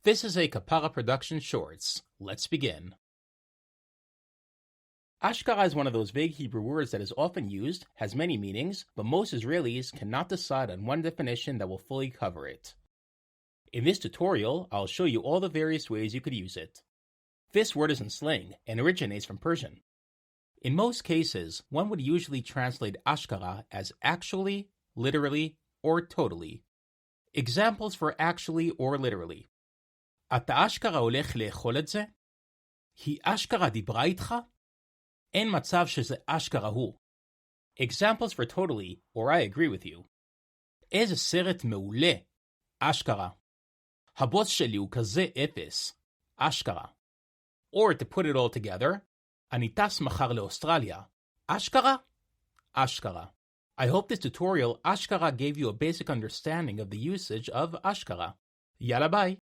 This is a Kapara Production Shorts. Let's begin. Ashkara is one of those vague Hebrew words that is often used, has many meanings, but most Israelis cannot decide on one definition that will fully cover it. In this tutorial, I'll show you all the various ways you could use it. This word is in slang and originates from Persian. In most cases, one would usually translate Ashkara as actually, literally, or totally. Examples for actually or literally. אתה אשכרה הולך לאכול את זה? היא אשכרה דיברה איתך? אין מצב שזה אשכרה הוא. Examples for totally, or I agree with you. איזה סרט מעולה, אשכרה. הבוס שלי הוא כזה אפס, אשכרה. Or to put it all together, אני טס מחר לאוסטרליה, אשכרה? אשכרה. I hope this tutorial Ashkara gave you a basic understanding of the usage of Ashkara. Yalla bye!